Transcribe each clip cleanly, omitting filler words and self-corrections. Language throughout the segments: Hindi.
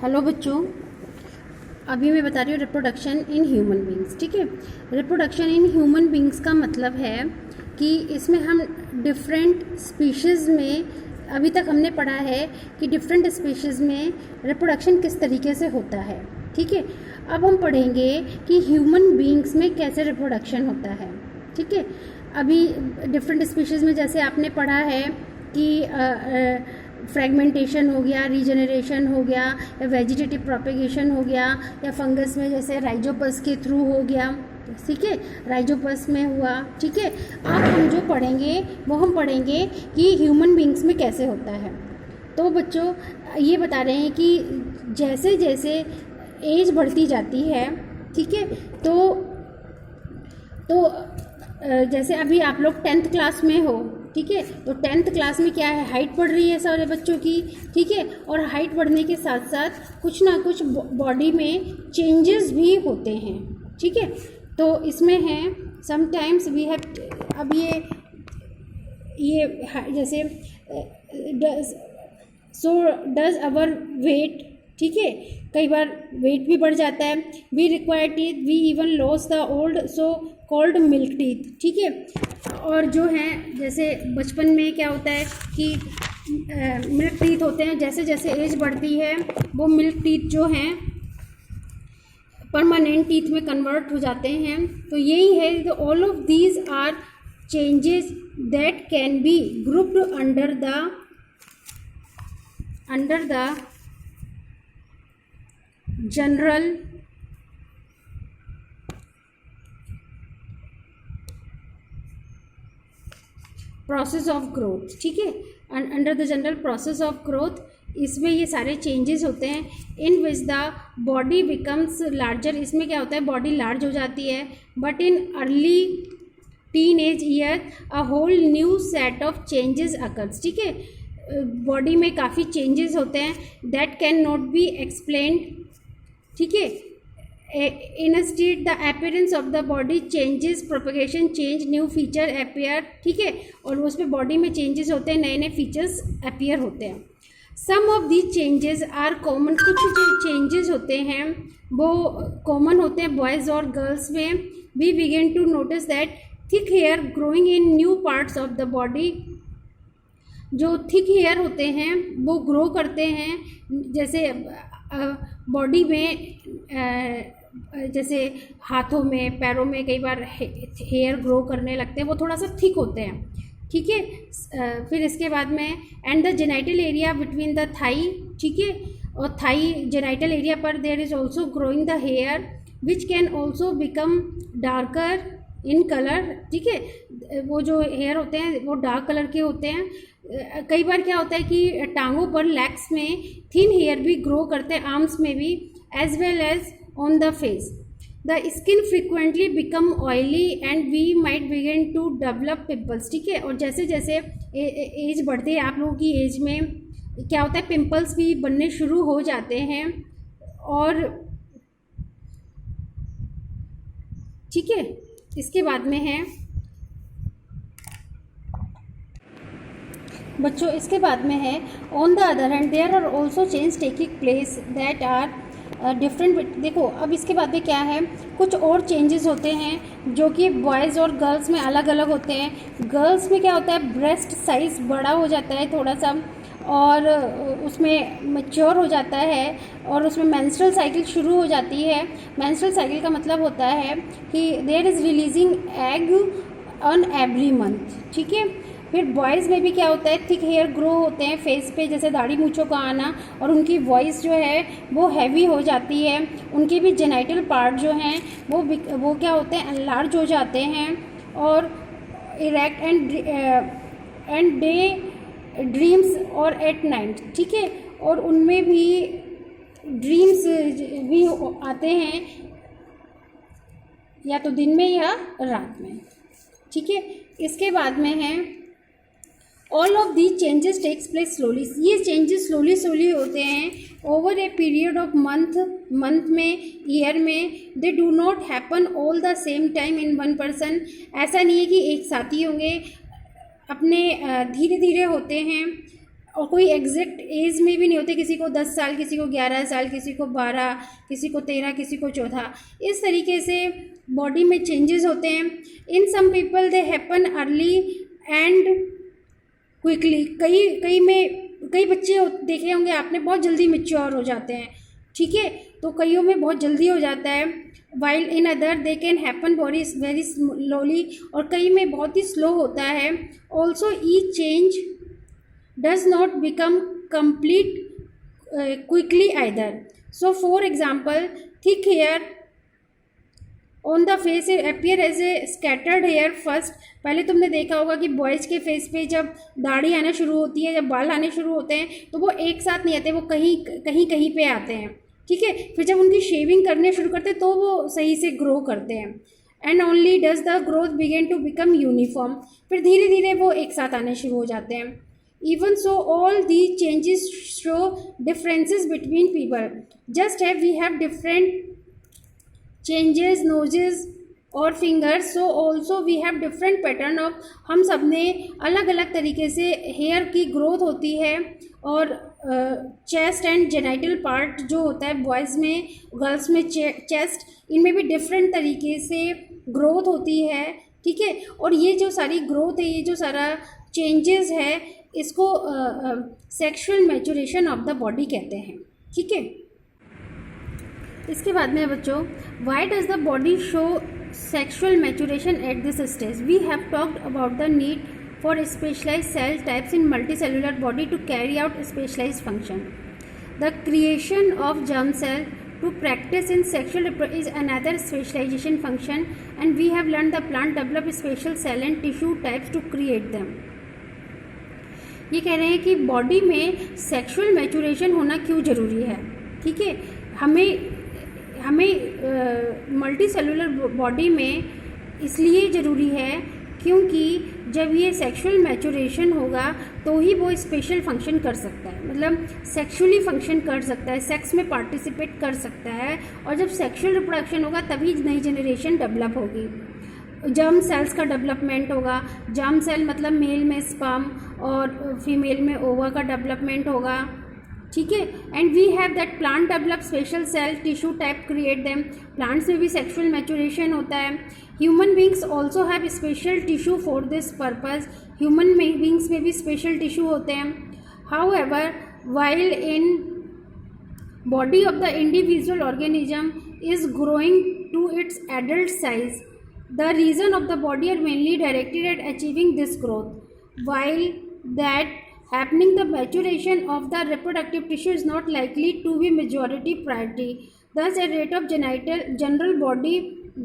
हेलो बच्चों, अभी मैं बता रही हूँ रिप्रोडक्शन इन ह्यूमन बींग्स। ठीक है, रिप्रोडक्शन इन ह्यूमन बींग्स का मतलब है कि इसमें हम डिफरेंट स्पीशीज़ में, अभी तक हमने पढ़ा है कि डिफरेंट स्पीशीज़ में रिप्रोडक्शन किस तरीके से होता है। ठीक है, अब हम पढ़ेंगे कि ह्यूमन बींग्स में कैसे रिप्रोडक्शन होता है। ठीक है, अभी डिफरेंट स्पीशीज़ में जैसे आपने पढ़ा है कि फ्रेगमेंटेशन हो गया, रीजनरेशन हो गया, या वेजिटेटिव प्रोपेगेशन हो गया, या फंगस में जैसे राइजोपस के थ्रू हो गया। ठीक है, राइजोपस में हुआ। ठीक है, अब हम जो पढ़ेंगे वो हम पढ़ेंगे कि ह्यूमन बींग्स में कैसे होता है। तो बच्चों ये बता रहे हैं कि जैसे जैसे एज बढ़ती जाती है, ठीक है, तो जैसे अभी आप लोग 10th क्लास में हो, ठीक है, तो 10th क्लास में क्या है, हाइट बढ़ रही है सारे बच्चों की। ठीक है, और हाइट बढ़ने के साथ साथ कुछ ना कुछ बॉडी में चेंजेस भी होते हैं। ठीक है, तो इसमें है समटाइम्स वी हैव, अब ये जैसे डज अवर वेट, ठीक है, कई बार वेट भी बढ़ जाता है। We require teeth, we even lose the old so called milk teeth. ठीक है, और जो है जैसे बचपन में क्या होता है कि मिल्क टीथ होते हैं, जैसे जैसे एज बढ़ती है वो मिल्क टीथ जो हैं परमानेंट टीथ में कन्वर्ट हो जाते हैं। तो यही है, all of these are changes that can be grouped under the general process of growth. ठीक है, under the general process of growth, इसमें ये सारे चेंजेस होते हैं। In which the body becomes larger, इसमें क्या होता है, बॉडी लार्ज हो जाती है। But in early teen age year a whole new set of changes occurs. ठीक है, बॉडी में काफ़ी चेंजेस होते हैं that can not be explained. ठीक है, in a state the appearance of the body changes, propagation change, new feature appear। ठीक है, और उसमें बॉडी में चेंजेस होते हैं, नए नए फीचर्स अपीयर होते हैं। Some of these changes are common, कुछ जो चेंजेस होते हैं वो कॉमन होते हैं बॉयज़ और गर्ल्स में। We begin to notice that thick hair growing in new parts of the body, जो थिक हेयर होते हैं वो ग्रो करते हैं, जैसे बॉडी में जैसे हाथों में, पैरों में कई बार हेयर ग्रो करने लगते हैं, वो थोड़ा सा थिक होते हैं। ठीक है, फिर इसके बाद में and the genital area between the thigh, ठीक है, और थाई जेनाइटल एरिया पर there is also growing the hair which can also become darker in colour. ठीक है, वो जो हेयर होते हैं वो डार्क कलर के होते हैं। कई बार क्या होता है कि टांगों पर, लेग्स में थिन हेयर भी ग्रो करते हैं, आर्म्स में भी, as well as on the face. The skin frequently become oily and we might begin to develop pimples. ठीक है, और जैसे जैसे एज बढ़ती है, आप लोगों की एज में क्या होता है, पिम्पल्स भी बनने शुरू हो जाते हैं। और ठीक है, इसके बाद में है बच्चों, इसके बाद में है on the other hand there are also change taking place that are different. देखो अब इसके बाद में क्या है, कुछ और चेंजेस होते हैं जो कि बॉयज़ और गर्ल्स में अलग अलग होते हैं। गर्ल्स में क्या होता है, ब्रेस्ट साइज़ बड़ा हो जाता है थोड़ा सा, और उसमें मैच्योर हो जाता है, और उसमें मेंस्ट्रुअल साइकिल शुरू हो जाती है। मेंस्ट्रुअल साइकिल का मतलब होता है कि there is releasing egg on every month. ठीक है, फिर बॉयज़ में भी क्या होता है, थिक हेयर ग्रो होते हैं फेस पे, जैसे दाढ़ी मूंछों का आना, और उनकी वॉइस जो है वो हैवी हो जाती है। उनके भी जेनाइटल पार्ट जो हैं वो क्या होते हैं, एनलार्ज हो जाते हैं, और इरेक्ट एंड डे ड्रीम्स और एट नाइट। ठीक है, और उनमें भी ड्रीम्स भी आते हैं, या तो दिन में या रात में। ठीक है, इसके बाद में है all of these changes takes place slowly. ये चेंजेस स्लोली होते हैं over a period of month में, ईयर में। They do not happen all the same time in one person. ऐसा नहीं है कि एक साथ ही होंगे, अपने धीरे धीरे होते हैं। और कोई एग्जैक्ट एज में भी नहीं होते, किसी को 10 साल, किसी को 11 साल, किसी को 12, किसी को 13, किसी को 14, इस तरीके से बॉडी में चेंजेस होते हैं। In some people they happen early and quickly, कई बच्चे देखे होंगे आपने बहुत जल्दी मैच्योर हो जाते हैं, ठीक है, तो कईयों में बहुत जल्दी हो जाता है। While in other they can happen very slowly, और कई में बहुत ही स्लो होता है। Also each change does not become complete quickly either. So for example, thick hair on the face appear as a scattered hair first. पहले तुमने देखा होगा कि बॉयज़ के फेस पे जब दाढ़ी आना शुरू होती है, जब बाल आने शुरू होते हैं, तो वो एक साथ नहीं आते, वो कहीं पे आते हैं, ठीक है। फिर जब उनकी शेविंग करने शुरू करते हैं तो वो सही से ग्रो करते हैं। And only does the growth begin to become uniform, फिर धीरे धीरे वो एक साथ आने शुरू हो जाते हैं। Even so, all these changes show differences between people. Just as we have different changes, noses और fingers, so also we have different pattern of, हम सब में अलग अलग तरीके से हेयर की ग्रोथ होती है। और चेस्ट एंड जेनाइटल पार्ट जो होता है बॉयज़ में, गर्ल्स में चेस्ट, इनमें भी डिफरेंट तरीके से ग्रोथ होती है, ठीक है। और ये जो सारी ग्रोथ है, ये जो सारा चेंजेस है, इसको sexual maturation of the body कहते हैं, ठीक है। इसके बाद में बच्चों, why does the body show sexual maturation at this stage? We have talked about the need for specialised cell types in multicellular body to carry out specialised function. The creation of germ cell to practice in sexual is another specialization function, and we have learned the plant develop special cell and tissue types to create them. ये कह रहे हैं कि बॉडी में सेक्सुअल मैच्योरेशन होना क्यों ज़रूरी है, ठीक है। हमें मल्टी सेलुलर बॉडी में इसलिए ज़रूरी है क्योंकि जब ये सेक्सुअल मैच्योरेशन होगा तो ही वो स्पेशल फंक्शन कर सकता है, मतलब सेक्सुअली फंक्शन कर सकता है, सेक्स में पार्टिसिपेट कर सकता है। और जब सेक्सुअल रिप्रोडक्शन होगा तभी नई जनरेशन डेवलप होगी, जर्म सेल्स का डेवलपमेंट होगा। जर्म सेल मतलब मेल में स्पर्म और फीमेल में ओवा का डेवलपमेंट होगा, ठीक है। And we have that plant develop special cell tissue type create them. Plants में भी सेक्सुअल मैच्योरेशन होता है। Human beings also have special tissue for this purpose. Human beings में भी स्पेशल टिश्यू होते हैं। However, while in body of the individual organism is growing to its adult size, the regions of the body are mainly directed at achieving this growth. While that happening, the maturation of the reproductive tissue is not likely to be majority priority. Thus, a rate of general body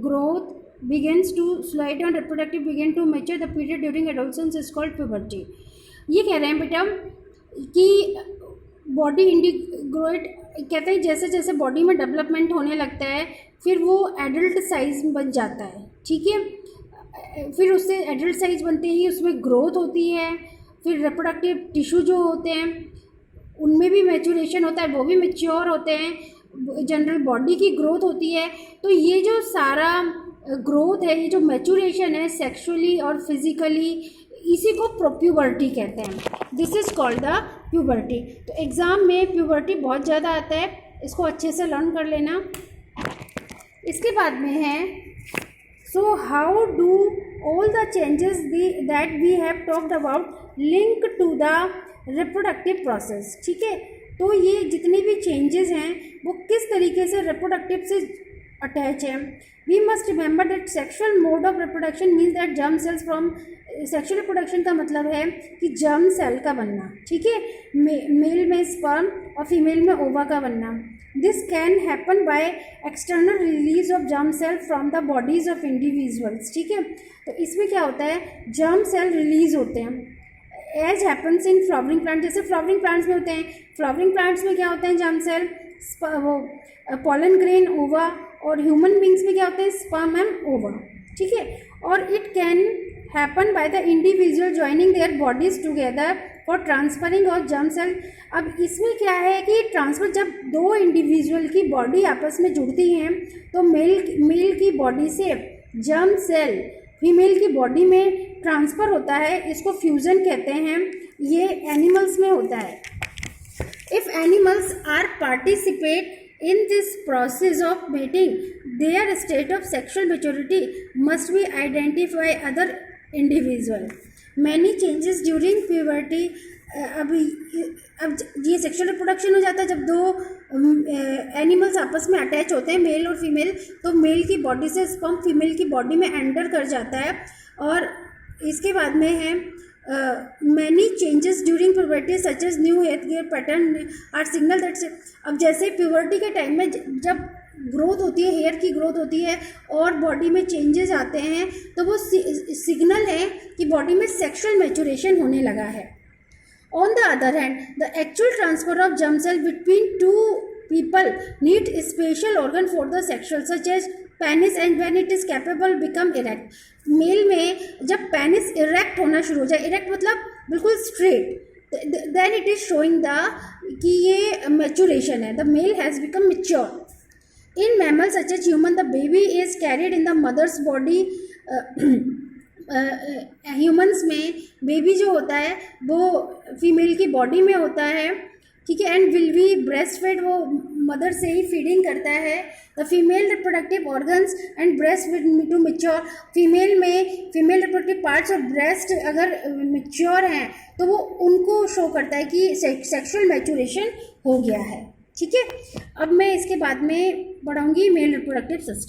growth begins to slow down. Reproductive begin to mature. The period during adolescence is called puberty. ये कह रहे हैं बेटा कि बॉडी इंडिग्रोइड कहते हैं जैसे जैसे बॉडी में डेवलपमेंट होने लगता है फिर वो एडल्ट साइज बन जाता है, ठीक है। फिर उससे एडल्ट साइज बनते ही उसमें ग्रोथ होती है। फिर रिप्रोडक्टिव टिश्यू जो होते हैं उनमें भी मैच्योरेशन होता है, वो भी मैच्योर होते हैं। जनरल बॉडी की ग्रोथ होती है। तो ये जो सारा ग्रोथ है, ये जो मैच्योरेशन है सेक्सुअली और फिजिकली, इसी को प्यूबर्टी कहते हैं। This is called the puberty. तो एग्ज़ाम में प्यूबर्टी बहुत ज़्यादा आता है, इसको अच्छे से लर्न कर लेना। इसके बाद में है so how do all the changes that we have talked about link to the reproductive process, ठीक है। तो ये जितने भी चेंजेस हैं वो किस तरीके से रिप्रोडक्टिव से अटैच है। We must remember that sexual mode of reproduction means that germ cells from sexual reproduction का मतलब है कि जर्म सेल का बनना, ठीक है। मेल में स्पर्म और फीमेल में ओवा का बनना। This can happen by external release of germ cell from the bodies of individuals, ठीक है। तो इसमें क्या होता है, जर्म सेल रिलीज होते हैं as happens in flowering plant, जैसे फ्लावरिंग प्लांट्स में होते हैं। फ्लावरिंग प्लांट्स में क्या होते हैं, जर्म सेल, वो पॉलन ग्रेन, ओवा। और ह्यूमन बींग्स में क्या होते हैं, स्पर्म एंड ओवा, ठीक है। और it can happen by the individual joining their bodies together for transferring of germ cell. अब इसमें क्या है कि ट्रांसफर, जब दो इंडिविजुअल की बॉडी आपस में जुड़ती हैं तो मेल की बॉडी से जर्म सेल फीमेल की बॉडी में ट्रांसफ़र होता है, इसको फ्यूज़न कहते हैं। ये एनिमल्स में होता है। If animals are participate in this process of mating, their state of sexual maturity must be identified by other individual. Many changes during puberty. अब ये सेक्सुअल रिप्रोडक्शन हो जाता है जब दो एनिमल्स आपस में अटैच होते हैं, मेल और फीमेल, तो मेल की बॉडी से स्पर्म फीमेल की बॉडी में एंटर कर जाता है। और इसके बाद में है many changes during puberty such as new hair care pattern are signal that. अब जैसे प्यूबर्टी के टाइम में जब ग्रोथ होती है, हेयर की ग्रोथ होती है और बॉडी में चेंजेस आते हैं, तो वो सिग्नल है कि बॉडी में सेक्सुअल मैच्योरेशन होने लगा है। On the other hand, the actual transfer of germ cell between two people need special organ for the sexual such as penis and when it is capable become erect. Male में जब पेनिस इरेक्ट होना शुरू हो जाए, इरेक्ट मतलब बिल्कुल straight, then it is showing the कि ये मैच्योरेशन है, the male has become mature. In mammal such as human the baby is carried in the mother's body. Humans में बेबी जो होता है वो फीमेल की बॉडी में होता है, ठीक है, and will be breast fed, वो मदर से ही फीडिंग करता है। The female reproductive organs and breast to mature. Female में फीमेल रिप्रोडक्टिव पार्ट्स और ब्रेस्ट अगर मेच्योर हैं तो वो उनको शो करता है कि सेक्सुअल मैच्योरेशन हो गया है, ठीक है। अब मैं इसके बाद में बढ़ाऊंगी मेल रिप्रोडक्टिव सिस्टम।